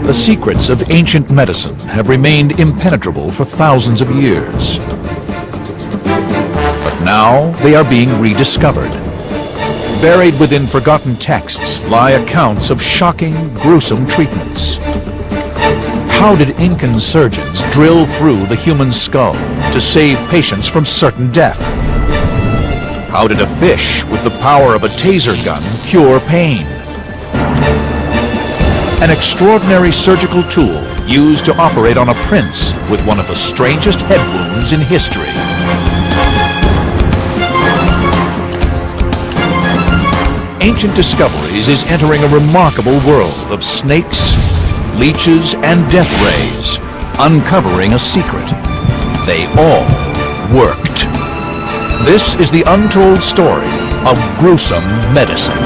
The secrets of ancient medicine have remained impenetrable for thousands of years. But now they are being rediscovered. Buried within forgotten texts lie accounts of shocking, gruesome treatments. How did Incan surgeons drill through the human skull to save patients from certain death? How did a fish with the power of a taser gun cure pain? An extraordinary surgical tool used to operate on a prince with one of the strangest head wounds in history. Ancient Discoveries is entering a remarkable world of snakes, leeches, and death rays, uncovering a secret. They all worked. This is the untold story of gruesome medicine.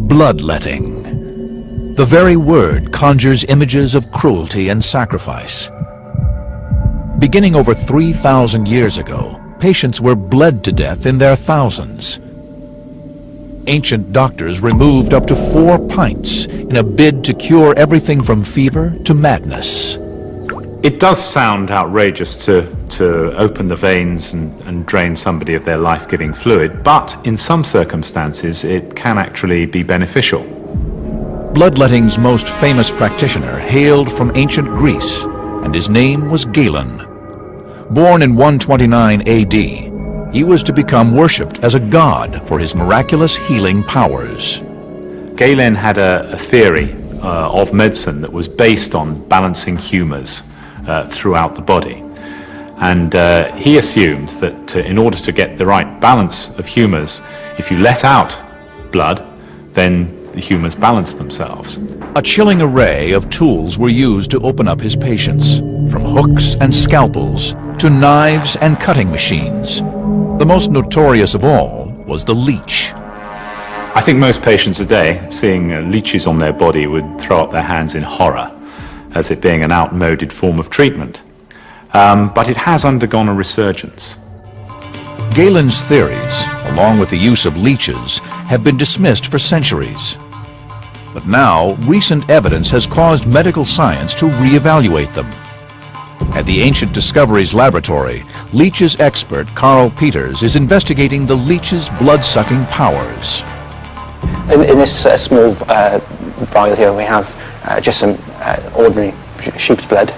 Bloodletting. The very word conjures images of cruelty and sacrifice. Beginning over 3,000 years ago, patients were bled to death in their thousands. Ancient doctors removed up to 4 pints in a bid to cure everything from fever to madness. It does sound outrageous to open the veins and drain somebody of their life-giving fluid, but in some circumstances it can actually be beneficial. Bloodletting's most famous practitioner hailed from ancient Greece, and his name was Galen. Born in 129 AD, he was to become worshipped as a god for his miraculous healing powers. Galen had a theory of medicine that was based on balancing humours throughout the body. And he assumed that in order to get the right balance of humours, if you let out blood, then the humours balance themselves. A chilling array of tools were used to open up his patients, from hooks and scalpels to knives and cutting machines. The most notorious of all was the leech. I think most patients today, seeing leeches on their body, would throw up their hands in horror, as it being an outmoded form of treatment. But it has undergone a resurgence. Galen's theories, along with the use of leeches, have been dismissed for centuries. But now, recent evidence has caused medical science to reevaluate them. At the Ancient Discoveries Laboratory, leeches expert Carl Peters is investigating the leech's blood-sucking powers. In this small vial here, we have just some ordinary sheep's blood,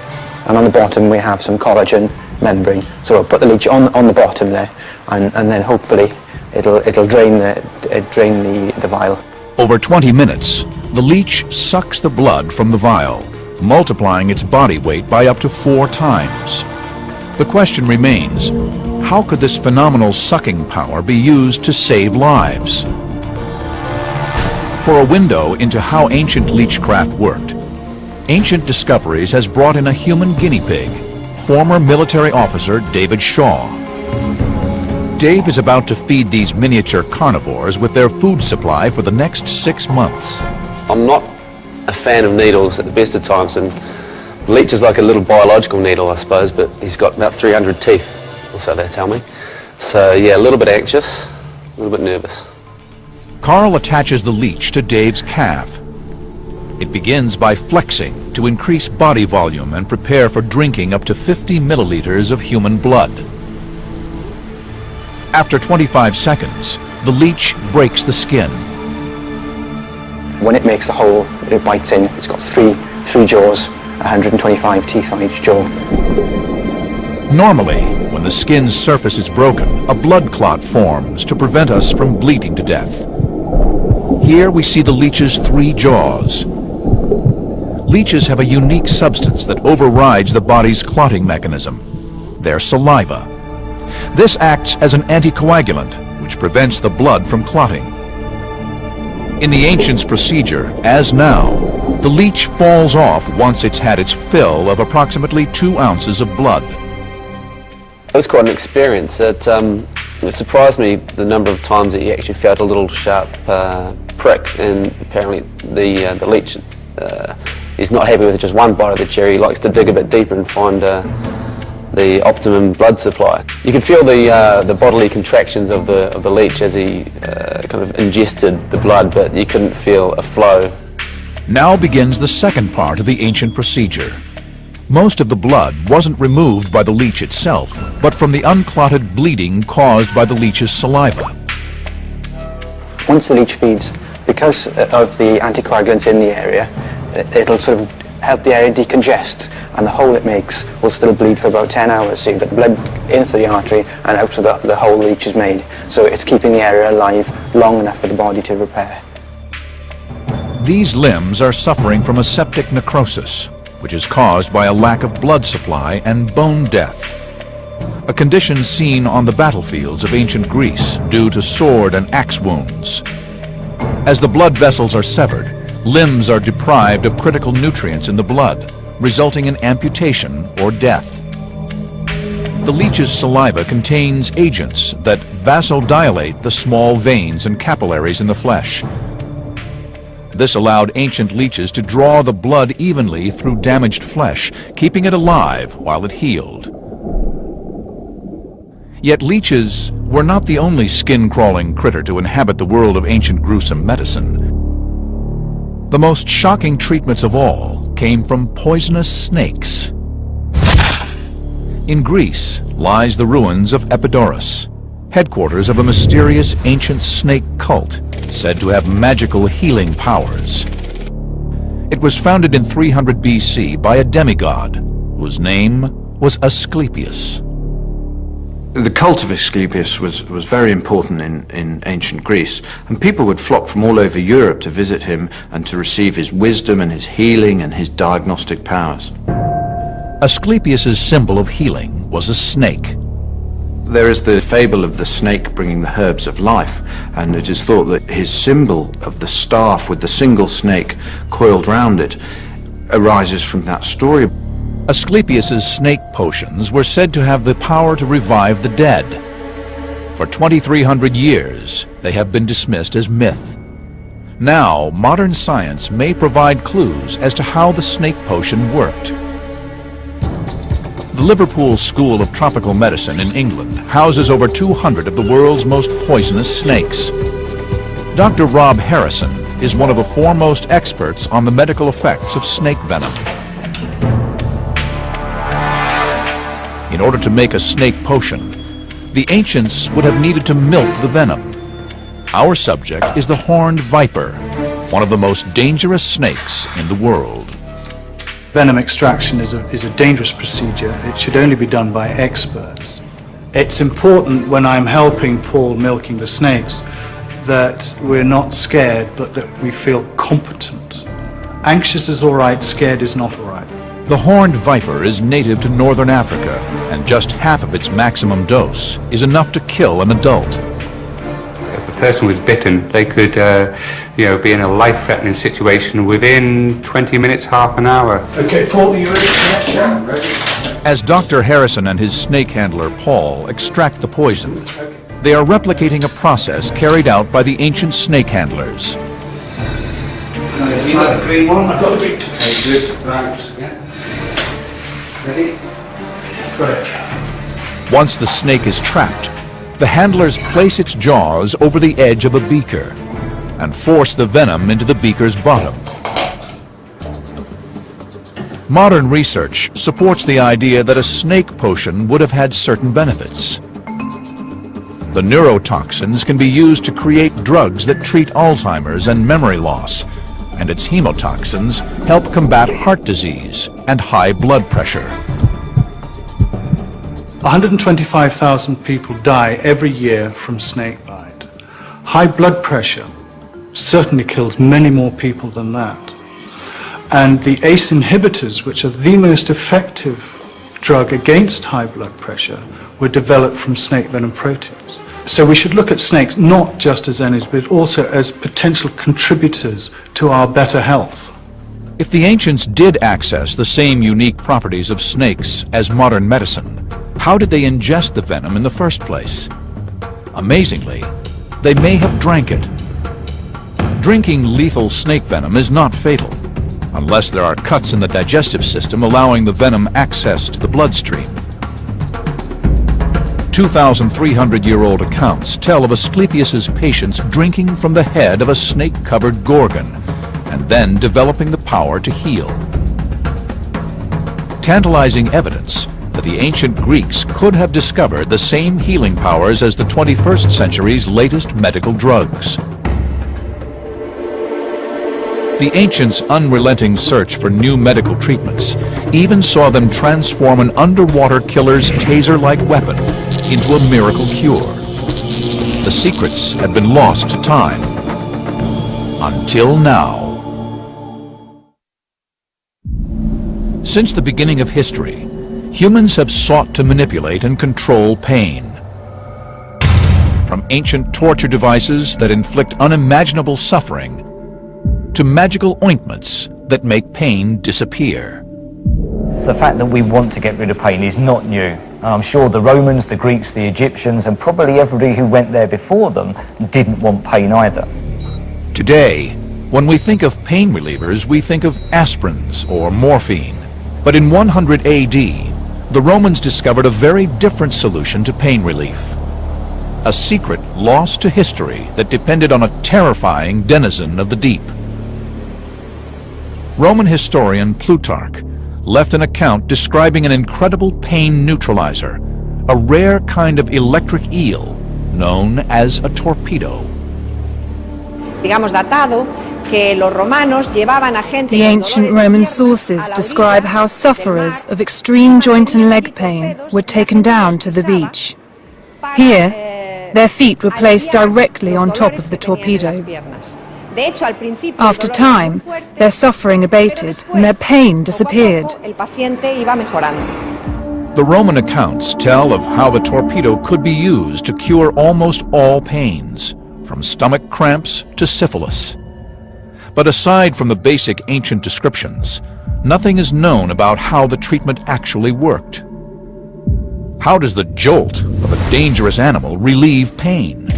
and on the bottom we have some collagen membrane. So we'll put the leech on the bottom there, and then hopefully it'll drain the vial. Over 20 minutes, the leech sucks the blood from the vial, multiplying its body weight by up to 4 times. The question remains, how could this phenomenal sucking power be used to save lives? For a window into how ancient leechcraft worked, Ancient Discoveries has brought in a human guinea pig, former military officer David Shaw. Dave is about to feed these miniature carnivores with their food supply for the next 6 months. I'm not a fan of needles at the best of times, and the leech is like a little biological needle, I suppose, but he's got about 300 teeth, or so they tell me. So yeah, a little bit anxious, a little bit nervous. Carl attaches the leech to Dave's calf. It begins by flexing to increase body volume and prepare for drinking up to 50 milliliters of human blood. After 25 seconds, the leech breaks the skin. When it makes the hole, it bites in. It's got three jaws, 125 teeth on each jaw. Normally, when the skin's surface is broken, a blood clot forms to prevent us from bleeding to death. Here we see the leech's 3 jaws. Leeches have a unique substance that overrides the body's clotting mechanism, their saliva. This acts as an anticoagulant, which prevents the blood from clotting. In the ancients' procedure, as now, the leech falls off once it's had its fill of approximately 2 ounces of blood. It was quite an experience. It surprised me the number of times that you actually felt a little sharp prick, and apparently the leech is not happy with just one bite of the cherry. He likes to dig a bit deeper and find the optimum blood supply. You could feel the bodily contractions of the leech as he kind of ingested the blood, but you couldn't feel a flow. Now begins the second part of the ancient procedure. Most of the blood wasn't removed by the leech itself, but from the unclotted bleeding caused by the leech's saliva. Once the leech feeds, because of the anticoagulants in the area, it'll sort of help the area decongest, and the hole it makes will still bleed for about 10 hours. So you get the blood into the artery and out of the hole the leech is made. So it's keeping the area alive long enough for the body to repair. These limbs are suffering from a septic necrosis, which is caused by a lack of blood supply and bone death, a condition seen on the battlefields of ancient Greece due to sword and axe wounds. As the blood vessels are severed, limbs are deprived of critical nutrients in the blood, resulting in amputation or death. The leech's saliva contains agents that vasodilate the small veins and capillaries in the flesh. This allowed ancient leeches to draw the blood evenly through damaged flesh, keeping it alive while it healed. Yet leeches were not the only skin-crawling critter to inhabit the world of ancient gruesome medicine. The most shocking treatments of all came from poisonous snakes. In Greece lies the ruins of Epidaurus, headquarters of a mysterious ancient snake cult said to have magical healing powers. It was founded in 300 BC by a demigod whose name was Asclepius. The cult of Asclepius was very important in ancient Greece, and people would flock from all over Europe to visit him and to receive his wisdom and his healing and his diagnostic powers. Asclepius's symbol of healing was a snake. There is the fable of the snake bringing the herbs of life, and it is thought that his symbol of the staff with the single snake coiled round it arises from that story. Asclepius's snake potions were said to have the power to revive the dead. For 2,300 years, they have been dismissed as myth. Now, modern science may provide clues as to how the snake potion worked. The Liverpool School of Tropical Medicine in England houses over 200 of the world's most poisonous snakes. Dr. Rob Harrison is one of the foremost experts on the medical effects of snake venom. In order to make a snake potion, the ancients would have needed to milk the venom. Our subject is the horned viper, one of the most dangerous snakes in the world. Venom extraction is a dangerous procedure. It should only be done by experts. It's important when I'm helping Paul milking the snakes that we're not scared, but that we feel competent. Anxious is all right, scared is not all right. The horned viper is native to northern Africa, and just half of its maximum dose is enough to kill an adult. If a person was bitten, they could be in a life-threatening situation within 20 minutes, half an hour. Okay, Paul, are you ready for that? Yeah, ready. As Dr. Harrison and his snake handler, Paul, extract the poison, they are replicating a process carried out by the ancient snake handlers. You got the green one? I've got the green. Okay, good. Right. Yeah. Ready? Got it. Once the snake is trapped, the handlers place its jaws over the edge of a beaker and force the venom into the beaker's bottom. Modern research supports the idea that a snake potion would have had certain benefits. The neurotoxins can be used to create drugs that treat Alzheimer's and memory loss, and its hemotoxins help combat heart disease and high blood pressure. 125,000 people die every year from snake bite. High blood pressure certainly kills many more people than that. And the ACE inhibitors, which are the most effective drug against high blood pressure, were developed from snake venom proteins. So we should look at snakes not just as enemies, but also as potential contributors to our better health. If the ancients did access the same unique properties of snakes as modern medicine, how did they ingest the venom in the first place? Amazingly, they may have drank it. Drinking lethal snake venom is not fatal, unless there are cuts in the digestive system allowing the venom access to the bloodstream. 2,300-year-old accounts tell of Asclepius's patients drinking from the head of a snake-covered gorgon, and then developing the power to heal. Tantalizing evidence that the ancient Greeks could have discovered the same healing powers as the 21st century's latest medical drugs. The ancients' unrelenting search for new medical treatments even saw them transform an underwater killer's taser-like weapon into a miracle cure. The secrets had been lost to time, until now. Since the beginning of history, humans have sought to manipulate and control pain. From ancient torture devices that inflict unimaginable suffering, to magical ointments that make pain disappear. The fact that we want to get rid of pain is not new. I'm sure the Romans, the Greeks, the Egyptians, and probably everybody who went there before them didn't want pain either. Today, when we think of pain relievers, we think of aspirins or morphine. But in 100 AD, the Romans discovered a very different solution to pain relief. A secret lost to history that depended on a terrifying denizen of the deep. Roman historian Plutarch left an account describing an incredible pain neutralizer, a rare kind of electric eel known as a torpedo. The ancient Roman sources describe how sufferers of extreme joint and leg pain were taken down to the beach. Here, their feet were placed directly on top of the torpedo. After time, their suffering abated and their pain disappeared. The Roman accounts tell of how the torpedo could be used to cure almost all pains, from stomach cramps to syphilis. But aside from the basic ancient descriptions, nothing is known about how the treatment actually worked. How does the jolt of a dangerous animal relieve pain?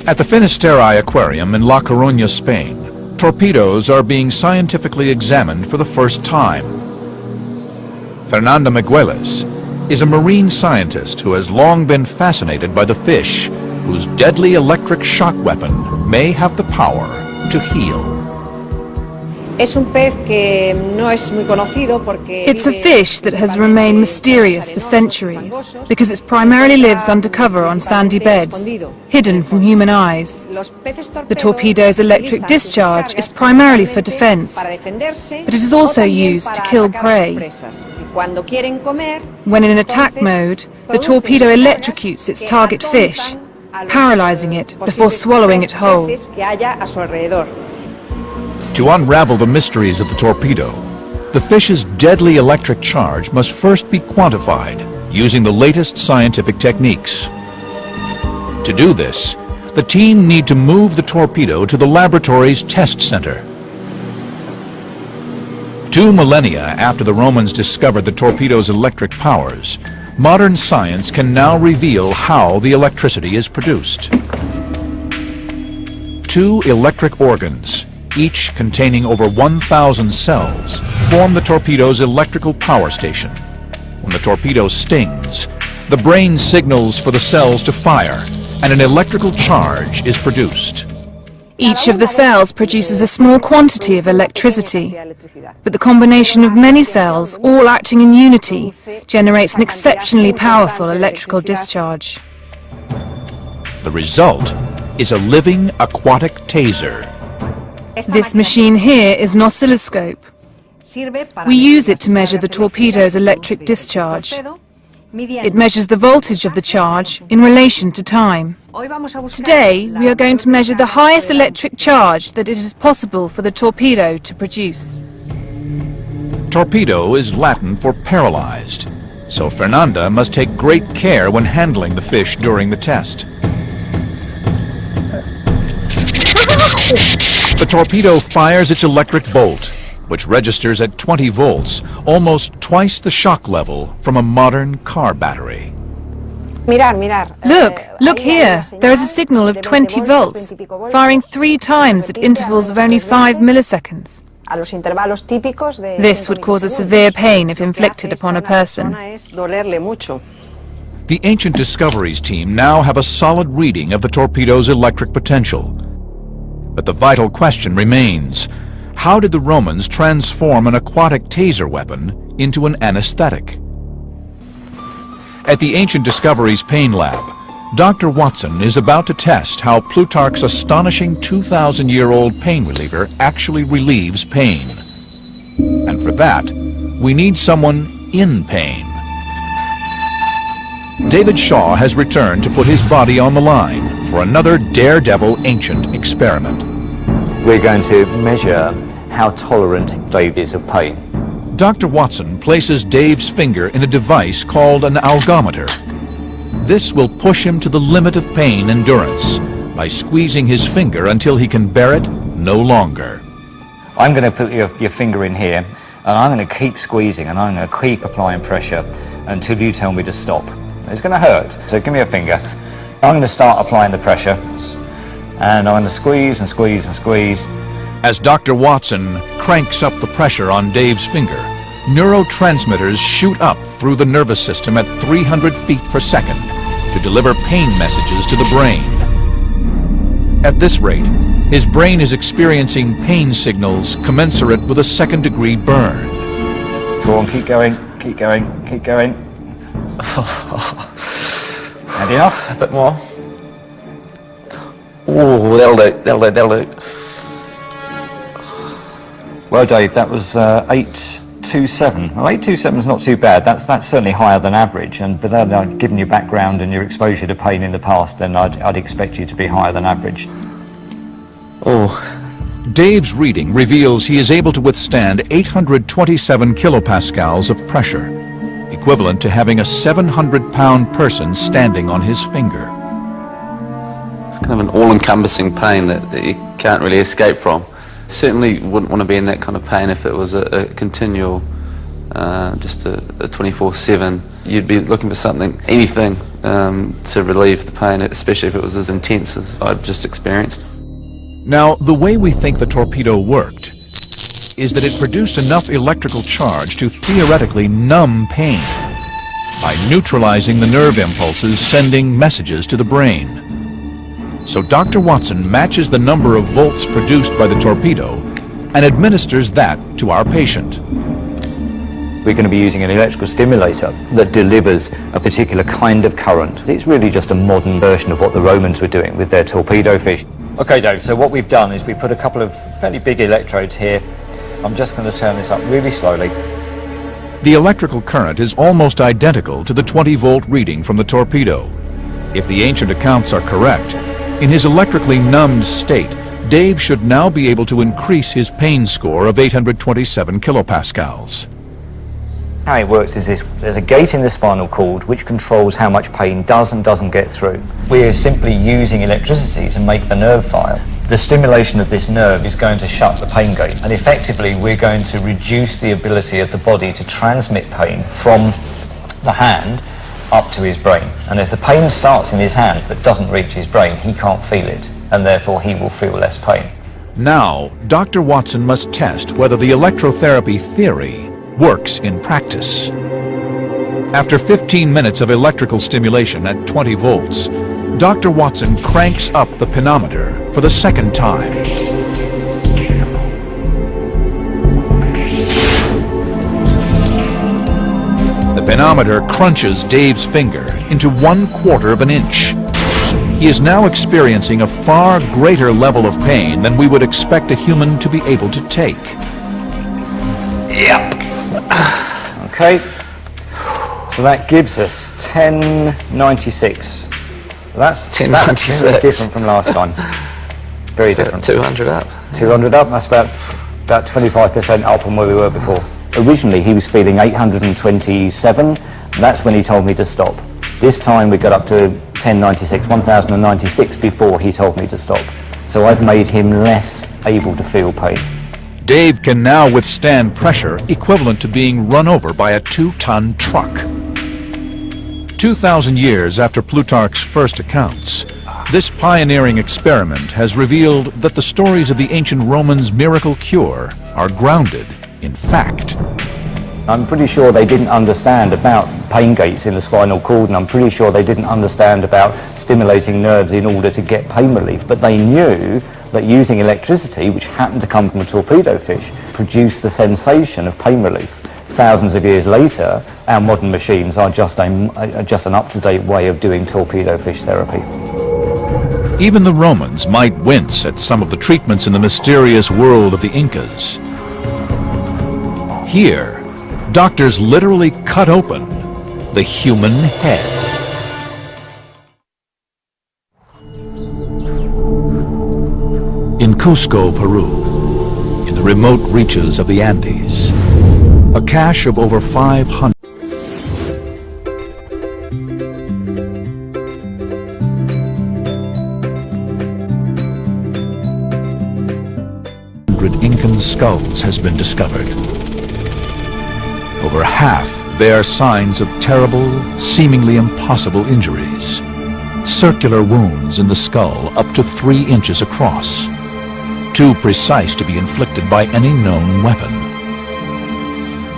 At the Finisterre Aquarium in La Coruña, Spain, torpedoes are being scientifically examined for the first time. Fernanda Migueles is a marine scientist who has long been fascinated by the fish, whose deadly electric shock weapon may have the power to heal. It's a fish that has remained mysterious for centuries because it primarily lives undercover on sandy beds, hidden from human eyes. The torpedo's electric discharge is primarily for defense, but it is also used to kill prey. When in attack mode, the torpedo electrocutes its target fish, paralyzing it before swallowing it whole. To unravel the mysteries of the torpedo, the fish's deadly electric charge must first be quantified using the latest scientific techniques. To do this, the team need to move the torpedo to the laboratory's test center. 2 millennia after the Romans discovered the torpedo's electric powers, modern science can now reveal how the electricity is produced. 2 electric organs, each containing over 1,000 cells, form the torpedo's electrical power station. When the torpedo stings, the brain signals for the cells to fire, and an electrical charge is produced. Each of the cells produces a small quantity of electricity, but the combination of many cells, all acting in unity, generates an exceptionally powerful electrical discharge. The result is a living aquatic taser. This machine here is an oscilloscope. We use it to measure the torpedo's electric discharge. It measures the voltage of the charge in relation to time. Today, we are going to measure the highest electric charge that it is possible for the torpedo to produce. Torpedo is Latin for paralyzed. So Fernanda must take great care when handling the fish during the test. The torpedo fires its electric bolt, which registers at 20 volts, almost twice the shock level from a modern car battery. Look here. There is a signal of 20 volts, firing 3 times at intervals of only 5 milliseconds. This would cause a severe pain if inflicted upon a person. The Ancient Discoveries team now have a solid reading of the torpedo's electric potential. But the vital question remains: how did the Romans transform an aquatic taser weapon into an anesthetic? At the Ancient Discoveries Pain Lab, Dr. Watson is about to test how Plutarch's astonishing 2,000-year-old pain reliever actually relieves pain. And for that, we need someone in pain. David Shaw has returned to put his body on the line for another daredevil ancient experiment. We're going to measure how tolerant Dave is of pain. Dr. Watson places Dave's finger in a device called an algometer. This will push him to the limit of pain endurance by squeezing his finger until he can bear it no longer. I'm going to put your finger in here, and I'm going to keep squeezing, and I'm going to keep applying pressure until you tell me to stop. It's going to hurt, so give me a finger. I'm going to start applying the pressure, and I'm going to squeeze and squeeze and squeeze. As Dr. Watson cranks up the pressure on Dave's finger, neurotransmitters shoot up through the nervous system at 300 feet per second to deliver pain messages to the brain. At this rate, his brain is experiencing pain signals commensurate with a second-degree burn. Go on, keep going, keep going, keep going. Had enough? A bit more. Oh, that'll do, that'll do, that'll do. Well, Dave, that was 827. Well, 827 is not too bad. That's certainly higher than average. And but then, given your background and your exposure to pain in the past, then I'd expect you to be higher than average. Oh. Dave's reading reveals he is able to withstand 827 kilopascals of pressure, equivalent to having a 700-pound person standing on his finger. It's kind of an all-encompassing pain that you can't really escape from. Certainly wouldn't want to be in that kind of pain if it was a continual, just a 24/7. You'd be looking for something, anything, to relieve the pain, especially if it was as intense as I've just experienced. Now, the way we think the torpedo worked is that it produced enough electrical charge to theoretically numb pain by neutralizing the nerve impulses sending messages to the brain. So Dr. Watson matches the number of volts produced by the torpedo and administers that to our patient. We're going to be using an electrical stimulator that delivers a particular kind of current. It's really just a modern version of what the Romans were doing with their torpedo fish. Okay, Dave, so what we've done is we put a couple of fairly big electrodes here. I'm just going to turn this up really slowly. The electrical current is almost identical to the 20-volt reading from the torpedo. If the ancient accounts are correct, in his electrically numbed state, Dave should now be able to increase his pain score of 827 kilopascals. How it works is this: there's a gate in the spinal cord which controls how much pain does and doesn't get through. We're simply using electricity to make the nerve fire. The stimulation of this nerve is going to shut the pain gate, and effectively we're going to reduce the ability of the body to transmit pain from the hand up to his brain. And if the pain starts in his hand but doesn't reach his brain, he can't feel it, and therefore he will feel less pain. Now, Dr. Watson must test whether the electrotherapy theory works in practice. After 15 minutes of electrical stimulation at 20 volts, Dr. Watson cranks up the penometer for the second time. The penometer crunches Dave's finger into 1/4 of an inch. He is now experiencing a far greater level of pain than we would expect a human to be able to take. Yep. Okay. So that gives us 1096. That's 1096. Very different from last time. Very different. 200 up. 200 up. That's about 25% up on where we were before. Originally he was feeling 827, and that's when he told me to stop. This time we got up to 1096 before he told me to stop. So I've made him less able to feel pain. Dave can now withstand pressure equivalent to being run over by a 2-ton truck. 2,000 years after Plutarch's first accounts, this pioneering experiment has revealed that the stories of the ancient Romans' miracle cure are grounded in fact. I'm pretty sure they didn't understand about pain gates in the spinal cord, and I'm pretty sure they didn't understand about stimulating nerves in order to get pain relief, but they knew that using electricity, which happened to come from a torpedo fish, produced the sensation of pain relief. Thousands of years later, our modern machines are just an up-to-date way of doing torpedo fish therapy. Even the Romans might wince at some of the treatments in the mysterious world of the Incas. Here, doctors literally cut open the human head. In Cusco, Peru, in the remote reaches of the Andes, a cache of over 500 Incan skulls has been discovered. Over half bear signs of terrible, seemingly impossible injuries. Circular wounds in the skull up to 3 inches across, too precise to be inflicted by any known weapon.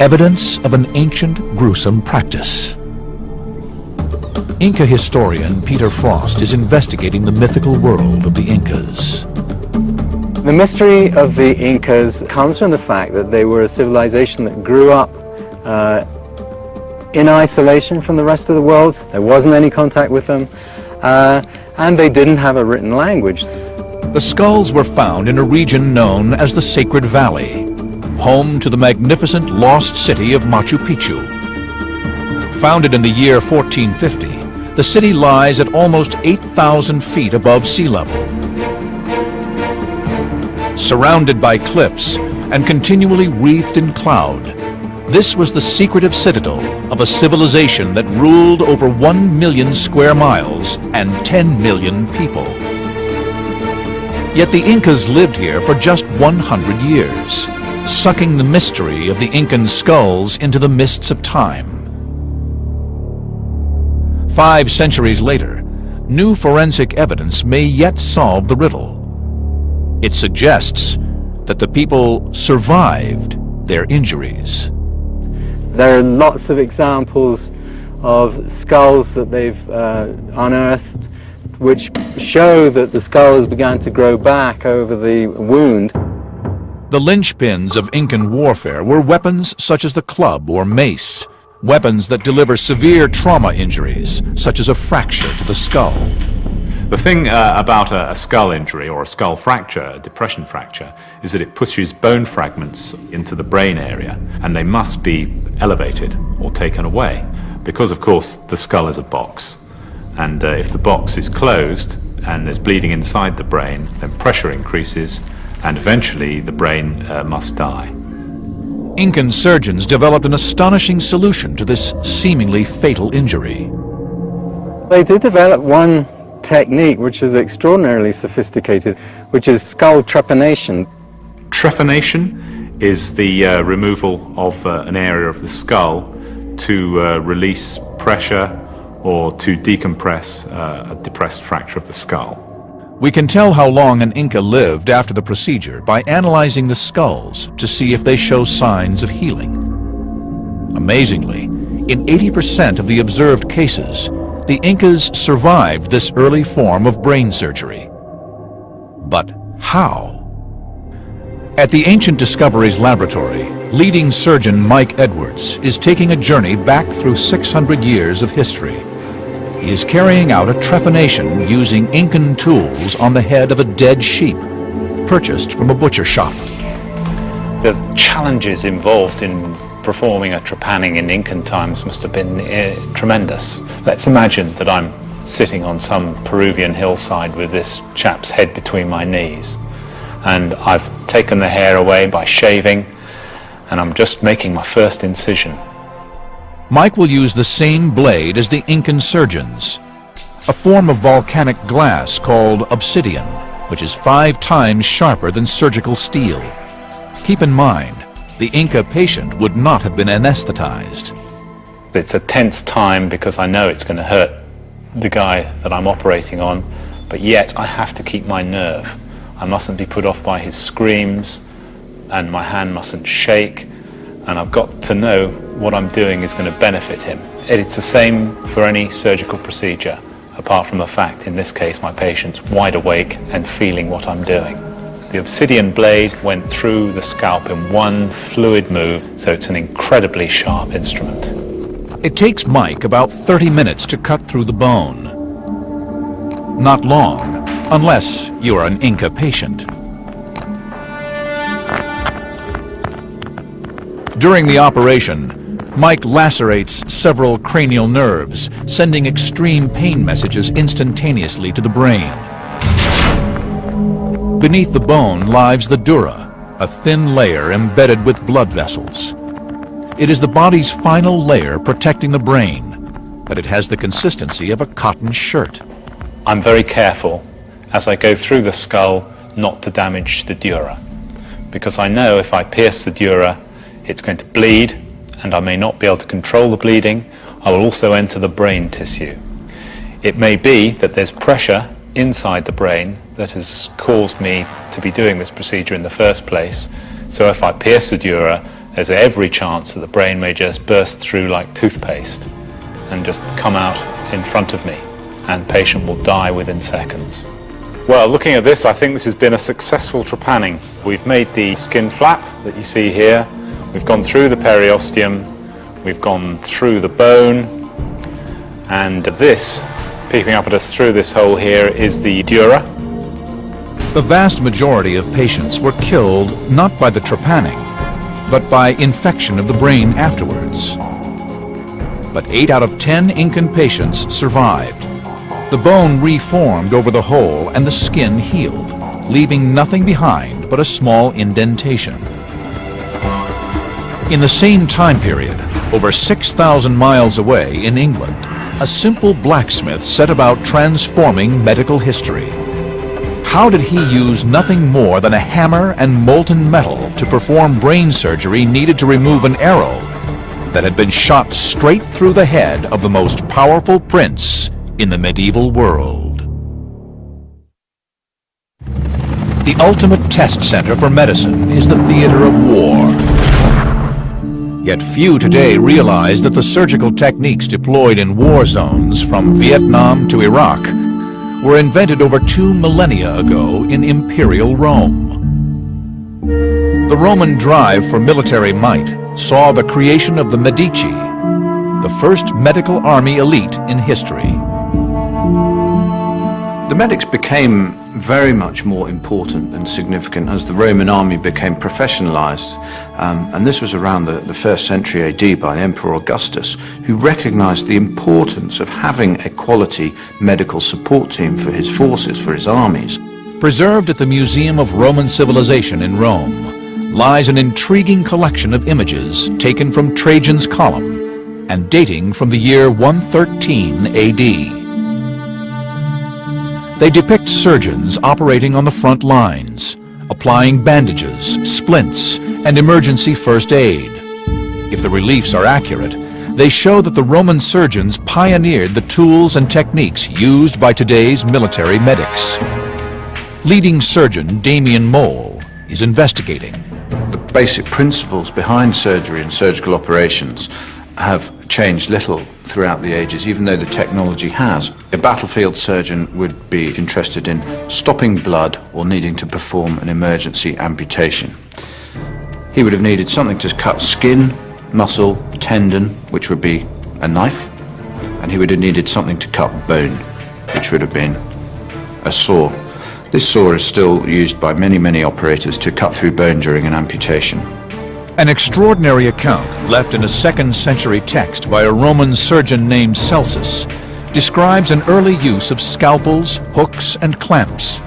Evidence of an ancient, gruesome practice. Inca historian Peter Frost is investigating the mythical world of the Incas. The mystery of the Incas comes from the fact that they were a civilization that grew up in isolation from the rest of the world. There wasn't any contact with them, and they didn't have a written language. The skulls were found in a region known as the Sacred Valley, home to the magnificent lost city of Machu Picchu. Founded in the year 1450, the city lies at almost 8,000 feet above sea level. Surrounded by cliffs and continually wreathed in cloud, this was the secretive citadel of a civilization that ruled over 1 million square miles and 10 million people. Yet the Incas lived here for just 100 years, sucking the mystery of the Incan skulls into the mists of time. 5 centuries later, new forensic evidence may yet solve the riddle. It suggests that the people survived their injuries. There are lots of examples of skulls that they've unearthed which show that the skulls began to grow back over the wound. The linchpins of Incan warfare were weapons such as the club or mace, weapons that deliver severe trauma injuries, such as a fracture to the skull. The thing about a skull injury or a skull fracture, a depression fracture, is that it pushes bone fragments into the brain area, and they must be elevated or taken away, because of course the skull is a box, and if the box is closed and there's bleeding inside the brain, then pressure increases and eventually the brain must die. Incan surgeons developed an astonishing solution to this seemingly fatal injury. They did develop one technique which is extraordinarily sophisticated, which is skull trepanation. Trepanation is the removal of an area of the skull to release pressure or to decompress a depressed fracture of the skull. We can tell how long an Inca lived after the procedure by analyzing the skulls to see if they show signs of healing. Amazingly, in 80% of the observed cases, the Incas survived this early form of brain surgery. But how? At the Ancient Discoveries Laboratory, leading surgeon Mike Edwards is taking a journey back through 600 years of history. He is carrying out a trepanation using Incan tools on the head of a dead sheep, purchased from a butcher shop. The challenges involved in performing a trepanning in Incan times must have been tremendous. Let's imagine that I'm sitting on some Peruvian hillside with this chap's head between my knees, and I've taken the hair away by shaving, and I'm just making my first incision. Mike will use the same blade as the Incan surgeons, a form of volcanic glass called obsidian, which is 5 times sharper than surgical steel. Keep in mind, the Inca patient would not have been anesthetized. It's a tense time because I know it's going to hurt the guy that I'm operating on, but yet I have to keep my nerve. I mustn't be put off by his screams, and my hand mustn't shake, and I've got to know what I'm doing is going to benefit him. It's the same for any surgical procedure, apart from the fact, in this case, my patient's wide awake and feeling what I'm doing. The obsidian blade went through the scalp in one fluid move, so it's an incredibly sharp instrument. It takes Mike about 30 minutes to cut through the bone. Not long, unless you're an Inca patient. During the operation, Mike lacerates several cranial nerves, sending extreme pain messages instantaneously to the brain. Beneath the bone lies the dura, a thin layer embedded with blood vessels. It is the body's final layer protecting the brain, but it has the consistency of a cotton shirt. I'm very careful as I go through the skull not to damage the dura, because I know if I pierce the dura, it's going to bleed, and I may not be able to control the bleeding. I will also enter the brain tissue. It may be that there's pressure inside the brain that has caused me to be doing this procedure in the first place, so if I pierce the dura, there's every chance that the brain may just burst through like toothpaste and just come out in front of me, and the patient will die within seconds. Well, looking at this, I think this has been a successful trepanning. We've made the skin flap that you see here, we've gone through the periosteum, we've gone through the bone, and this, peeping up at us through this hole here, is the dura. The vast majority of patients were killed not by the trepanning, but by infection of the brain afterwards. But 8 out of 10 Incan patients survived. The bone reformed over the hole and the skin healed, leaving nothing behind but a small indentation. In the same time period, over 6,000 miles away in England, a simple blacksmith set about transforming medical history. How did he use nothing more than a hammer and molten metal to perform brain surgery needed to remove an arrow that had been shot straight through the head of the most powerful prince in the medieval world? The ultimate test center for medicine is the theater of war. Yet few today realize that the surgical techniques deployed in war zones from Vietnam to Iraq were invented over 2 millennia ago in Imperial Rome. The Roman drive for military might saw the creation of the Medici, the first medical army elite in history. The medics became very much more important and significant as the Roman army became professionalized, and this was around the 1st century AD by Emperor Augustus, who recognized the importance of having a quality medical support team for his forces, for his armies. Preserved at the Museum of Roman Civilization in Rome lies an intriguing collection of images taken from Trajan's column and dating from the year 113 AD. They depict surgeons operating on the front lines, applying bandages, splints, and emergency first aid. If the reliefs are accurate, they show that the Roman surgeons pioneered the tools and techniques used by today's military medics. Leading surgeon Damien Mole is investigating. The basic principles behind surgery and surgical operations have changed little throughout the ages, even though the technology has. A battlefield surgeon would be interested in stopping blood or needing to perform an emergency amputation. He would have needed something to cut skin, muscle, tendon, which would be a knife, and he would have needed something to cut bone, which would have been a saw. This saw is still used by many operators to cut through bone during an amputation. An extraordinary account left in a 2nd century text by a Roman surgeon named Celsus describes an early use of scalpels, hooks, and clamps.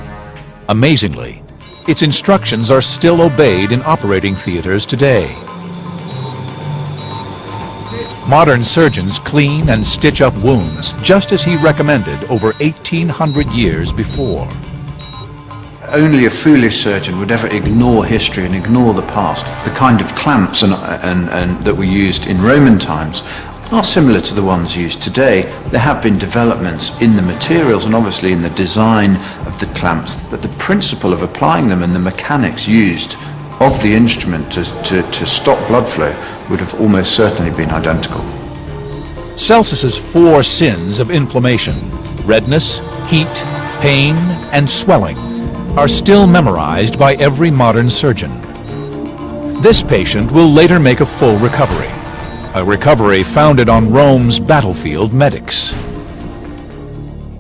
Amazingly, its instructions are still obeyed in operating theaters today. Modern surgeons clean and stitch up wounds, just as he recommended over 1,800 years before. Only a foolish surgeon would ever ignore history and ignore the past. The kind of clamps and that were used in Roman times are similar to the ones used today. There have been developments in the materials and obviously in the design of the clamps, but the principle of applying them and the mechanics used of the instrument to stop blood flow would have almost certainly been identical. Celsus's 4 sins of inflammation, redness, heat, pain, and swelling, are still memorized by every modern surgeon. This patient will later make a full recovery, a recovery founded on Rome's battlefield medics.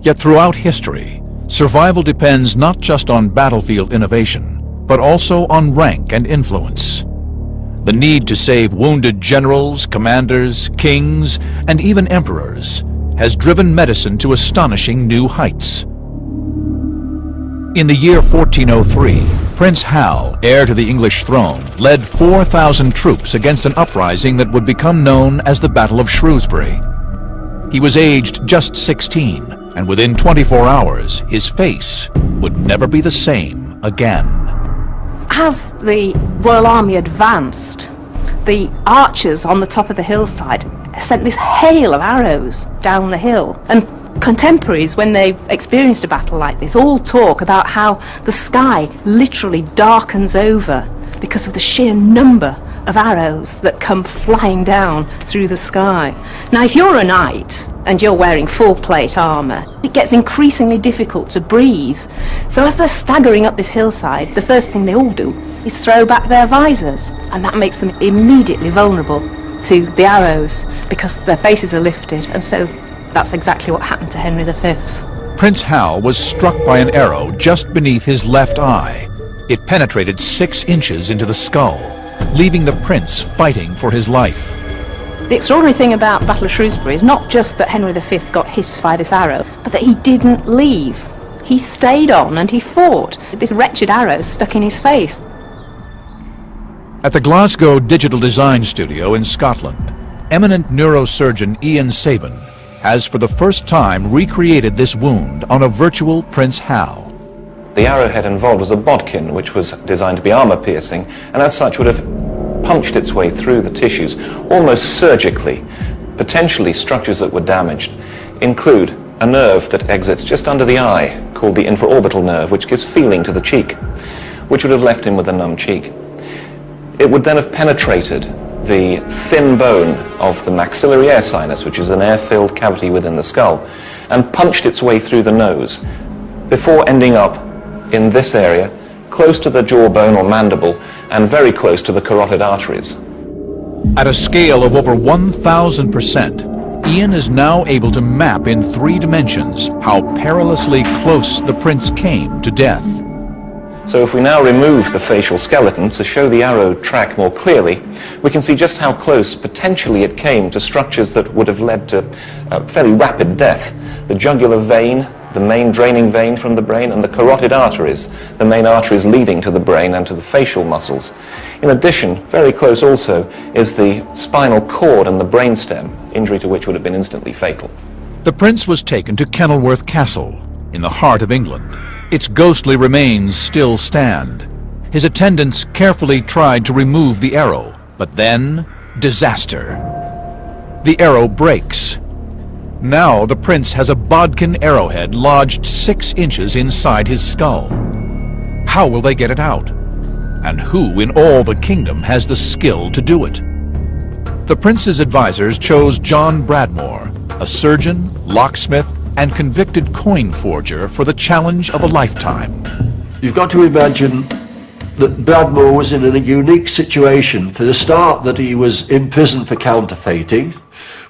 Yet throughout history, survival depends not just on battlefield innovation, but also on rank and influence. The need to save wounded generals, commanders, kings, and even emperors has driven medicine to astonishing new heights. In the year 1403, Prince Hal, heir to the English throne, led 4,000 troops against an uprising that would become known as the Battle of Shrewsbury. He was aged just 16, and within 24 hours, his face would never be the same again. As the Royal Army advanced, the archers on the top of the hillside sent this hail of arrows down the hill, and contemporaries, when they've experienced a battle like this, all talk about how the sky literally darkens over because of the sheer number of arrows that come flying down through the sky. Now, if you're a knight and you're wearing full plate armour, it gets increasingly difficult to breathe. So as they're staggering up this hillside, the first thing they all do is throw back their visors, and that makes them immediately vulnerable to the arrows because their faces are lifted, and so that's exactly what happened to Henry V. Prince Hal was struck by an arrow just beneath his left eye. It penetrated 6 inches into the skull, leaving the prince fighting for his life. The extraordinary thing about the Battle of Shrewsbury is not just that Henry V got hit by this arrow, but that he didn't leave. He stayed on and he fought. This wretched arrow stuck in his face. At the Glasgow Digital Design Studio in Scotland, eminent neurosurgeon Ian Sabin has for the first time recreated this wound on a virtual Prince Hal. The arrowhead involved was a bodkin, which was designed to be armour-piercing, and as such would have punched its way through the tissues, almost surgically. Potentially, structures that were damaged include a nerve that exits just under the eye, called the infraorbital nerve, which gives feeling to the cheek, which would have left him with a numb cheek. It would then have penetrated the thin bone of the maxillary air sinus, which is an air-filled cavity within the skull, and punched its way through the nose, before ending up in this area, close to the jawbone or mandible, and very close to the carotid arteries. At a scale of over 1,000%, Ian is now able to map in 3 dimensions how perilously close the prince came to death. So if we now remove the facial skeleton to show the arrow track more clearly, we can see just how close potentially it came to structures that would have led to fairly rapid death. The jugular vein, the main draining vein from the brain, and the carotid arteries, the main arteries leading to the brain and to the facial muscles. In addition, very close also is the spinal cord and the brainstem, injury to which would have been instantly fatal. The prince was taken to Kenilworth Castle, in the heart of England. Its ghostly remains still stand. His attendants carefully tried to remove the arrow, but then, disaster. The arrow breaks. Now the prince has a bodkin arrowhead lodged 6 inches inside his skull. How will they get it out? And who in all the kingdom has the skill to do it? The prince's advisors chose John Bradmore, a surgeon, locksmith, and convicted coin forger, for the challenge of a lifetime. You've got to imagine that Bradmore was in a unique situation. For the start, that he was in prison for counterfeiting,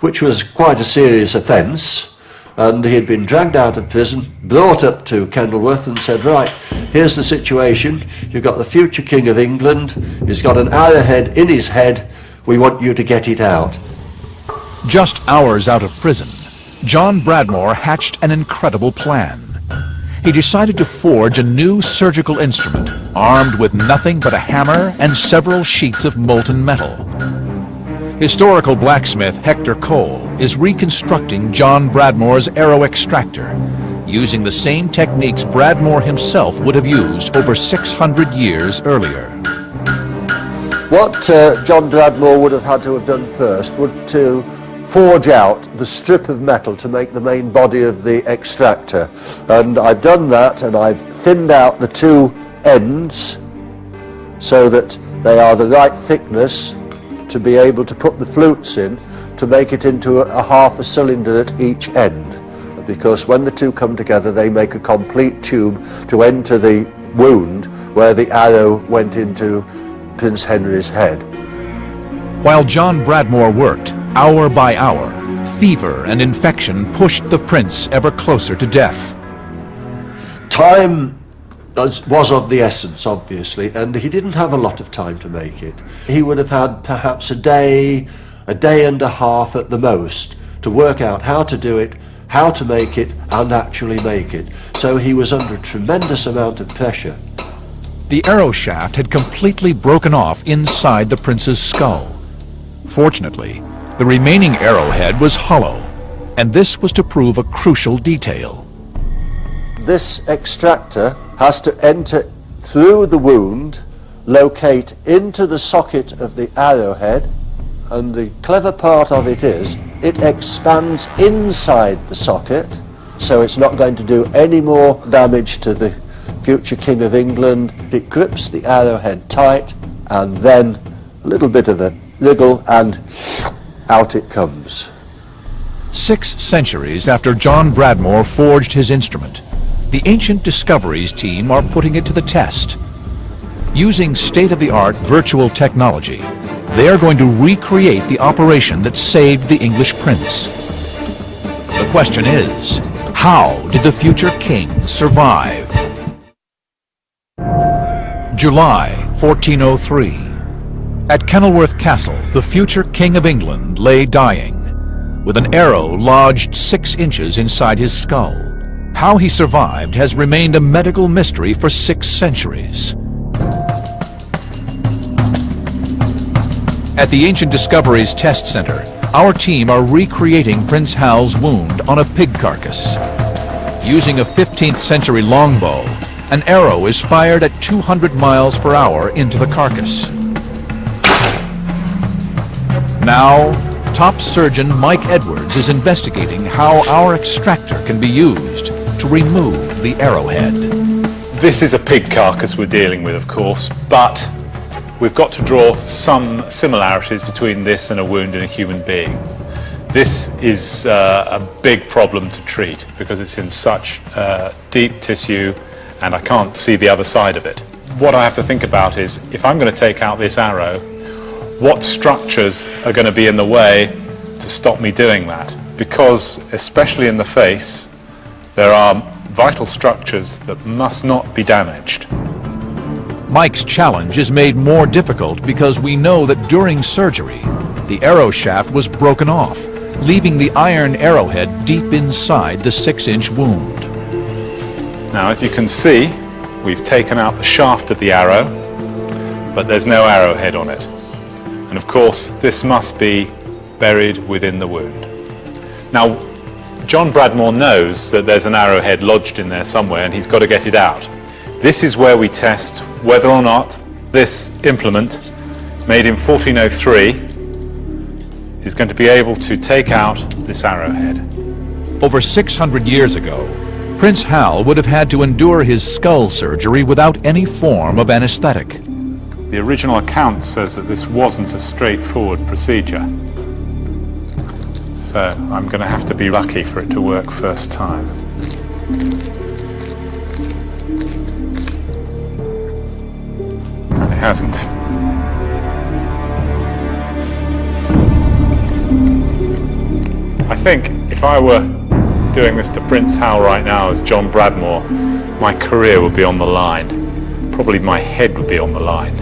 which was quite a serious offence, and he had been dragged out of prison, brought up to Kenilworth and said, right, here's the situation, you've got the future King of England, he's got an arrowhead in his head, we want you to get it out. Just hours out of prison, John Bradmore hatched an incredible plan. He decided to forge a new surgical instrument armed with nothing but a hammer and several sheets of molten metal. Historical blacksmith Hector Cole is reconstructing John Bradmore's arrow extractor, using the same techniques Bradmore himself would have used over 600 years earlier. What John Bradmore would have had to have done first would to forge out the strip of metal to make the main body of the extractor. And I've done that, and I've thinned out the two ends so that they are the right thickness to be able to put the flutes in, to make it into a half a cylinder at each end. Because when the two come together, they make a complete tube to enter the wound where the arrow went into Prince Henry's head. While John Bradmore worked, hour by hour, fever and infection pushed the prince ever closer to death. Time was of the essence, obviously, and he didn't have a lot of time to make it. He would have had perhaps a day and a half at the most to work out how to do it, how to make it, and actually make it. So he was under a tremendous amount of pressure. The arrow shaft had completely broken off inside the prince's skull. Fortunately, the remaining arrowhead was hollow, and this was to prove a crucial detail. This extractor has to enter through the wound, locate into the socket of the arrowhead, and the clever part of it is it expands inside the socket, so it's not going to do any more damage to the future King of England. It grips the arrowhead tight, and then a little bit of a wriggle, and out it comes. 6 centuries after John Bradmore forged his instrument, the Ancient Discoveries team are putting it to the test. Using state-of-the-art virtual technology, they are going to recreate the operation that saved the English prince. The question is, how did the future king survive? July 1403. At Kenilworth Castle, the future King of England lay dying, with an arrow lodged 6 inches inside his skull. How he survived has remained a medical mystery for 6 centuries. At the Ancient Discoveries Test Center, our team are recreating Prince Hal's wound on a pig carcass. Using a 15th century longbow, an arrow is fired at 200 miles per hour into the carcass. Now, top surgeon Mike Edwards is investigating how our extractor can be used to remove the arrowhead. This is a pig carcass we're dealing with, of course, but we've got to draw some similarities between this and a wound in a human being. This is a big problem to treat because it's in such deep tissue and I can't see the other side of it. What I have to think about is, if I'm going to take out this arrow, what structures are going to be in the way to stop me doing that? Because, especially in the face, there are vital structures that must not be damaged. Mike's challenge is made more difficult because we know that during surgery, the arrow shaft was broken off, leaving the iron arrowhead deep inside the 6-inch wound. Now, as you can see, we've taken out the shaft of the arrow, but there's no arrowhead on it. And of course, this must be buried within the wound. Now, John Bradmore knows that there's an arrowhead lodged in there somewhere and he's got to get it out. This is where we test whether or not this implement, made in 1403, is going to be able to take out this arrowhead. Over 600 years ago, Prince Hal would have had to endure his skull surgery without any form of anesthetic. The original account says that this wasn't a straightforward procedure. So I'm going to have to be lucky for it to work first time. And it hasn't. I think if I were doing this to Prince Hal right now as John Bradmore, my career would be on the line. Probably my head would be on the line.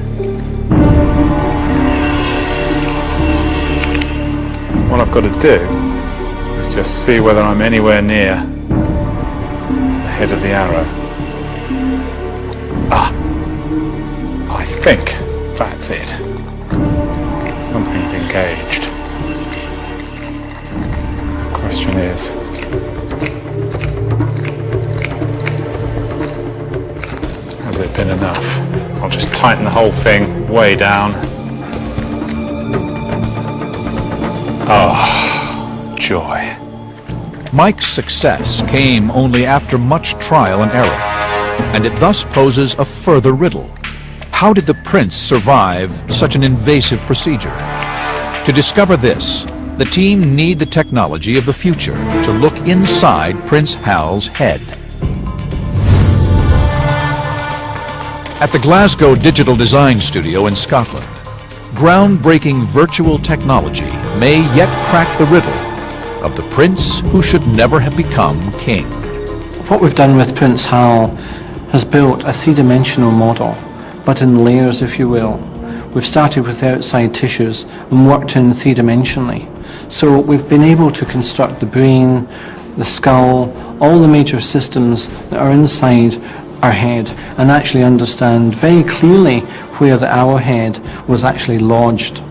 What I've got to do is just see whether I'm anywhere near the head of the arrow. Ah, I think that's it. Something's engaged. The question is, has it been enough? I'll just tighten the whole thing way down. Oh, joy. Mike's success came only after much trial and error, and it thus poses a further riddle. How did the prince survive such an invasive procedure? To discover this, the team need the technology of the future to look inside Prince Hal's head. At the Glasgow Digital Design Studio in Scotland, groundbreaking virtual technology may yet crack the riddle of the prince who should never have become king. What we've done with Prince Hal has built a three-dimensional model, but in layers, if you will. We've started with the outside tissues and worked in three-dimensionally. So we've been able to construct the brain, the skull, all the major systems that are inside our head, and actually understand very clearly where the arrowhead was actually lodged.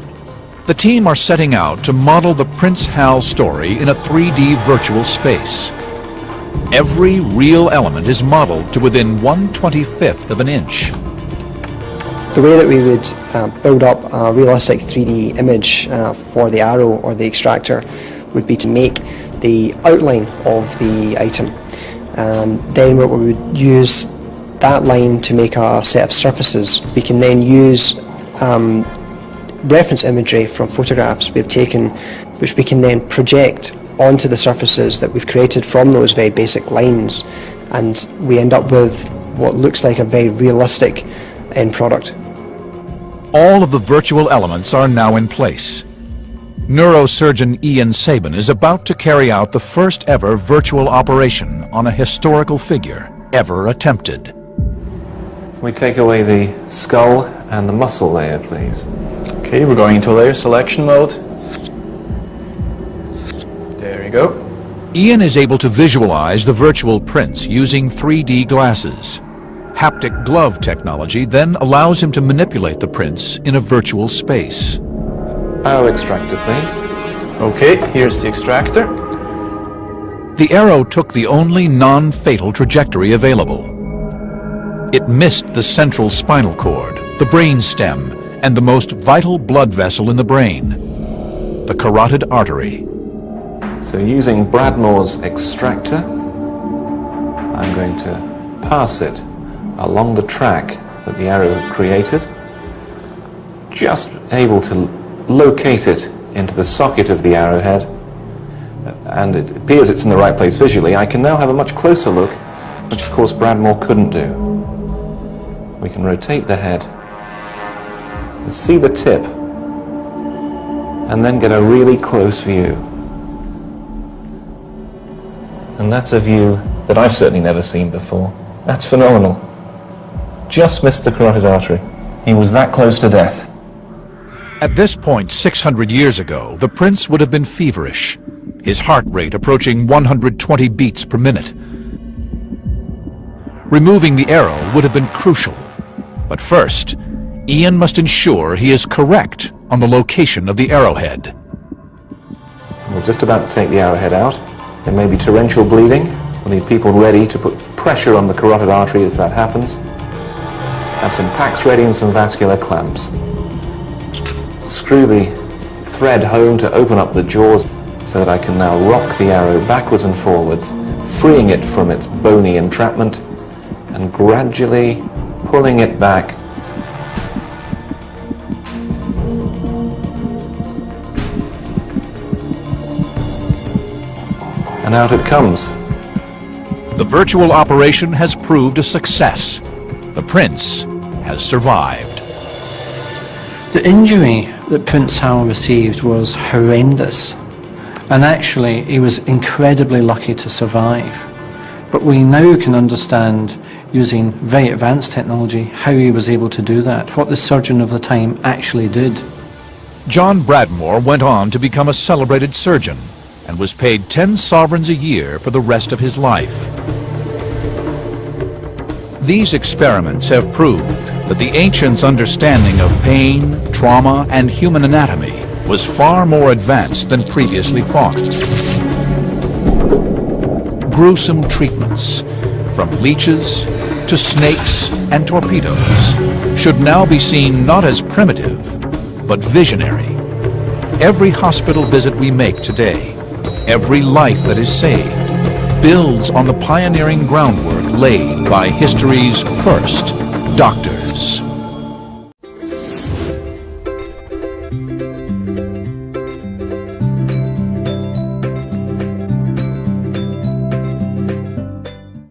The team are setting out to model the Prince Hal story in a 3D virtual space. Every real element is modeled to within 1/25th of an inch. The way that we would build up a realistic 3D image for the arrow or the extractor would be to make the outline of the item. And then we would use that line to make a set of surfaces. We can then use reference imagery from photographs we've taken, which we can then project onto the surfaces that we've created from those very basic lines, and we end up with what looks like a very realistic end product. All of the virtual elements are now in place. Neurosurgeon Ian Sabin is about to carry out the first ever virtual operation on a historical figure ever attempted. We take away the skull and the muscle layer, please. Okay, we're going into layer selection mode. There you go. Ian is able to visualize the virtual prince using 3D glasses. Haptic glove technology then allows him to manipulate the prince in a virtual space. Arrow extractor, please. Okay, here's the extractor. The arrow took the only non-fatal trajectory available. It missed the central spinal cord, the brain stem, and the most vital blood vessel in the brain, the carotid artery. So using Bradmore's extractor, I'm going to pass it along the track that the arrow created, just able to locate it into the socket of the arrowhead, and it appears it's in the right place visually. I can now have a much closer look, which of course Bradmore couldn't do. We can rotate the head and see the tip, and then get a really close view. And that's a view that I've certainly never seen before. That's phenomenal. Just missed the carotid artery. He was that close to death. At this point, 600 years ago, the prince would have been feverish, his heart rate approaching 120 beats per minute. Removing the arrow would have been crucial. But first, Ian must ensure he is correct on the location of the arrowhead. We're just about to take the arrowhead out. There may be torrential bleeding. We'll need people ready to put pressure on the carotid artery if that happens. Have some packs ready and some vascular clamps. Screw the thread home to open up the jaws so that I can now rock the arrow backwards and forwards, freeing it from its bony entrapment and gradually pulling it back. And out it comes. The virtual operation has proved a success. The prince has survived. The injury that Prince Hal received was horrendous, and actually he was incredibly lucky to survive. But we now can understand, using very advanced technology, how he was able to do that, what the surgeon of the time actually did. John Bradmore went on to become a celebrated surgeon and was paid 10 sovereigns a year for the rest of his life. These experiments have proved that the ancients' understanding of pain, trauma, and human anatomy was far more advanced than previously thought. Gruesome treatments, from leeches to snakes and torpedoes, should now be seen not as primitive, but visionary. Every hospital visit we make today, every life that is saved, builds on the pioneering groundwork laid by history's first doctors.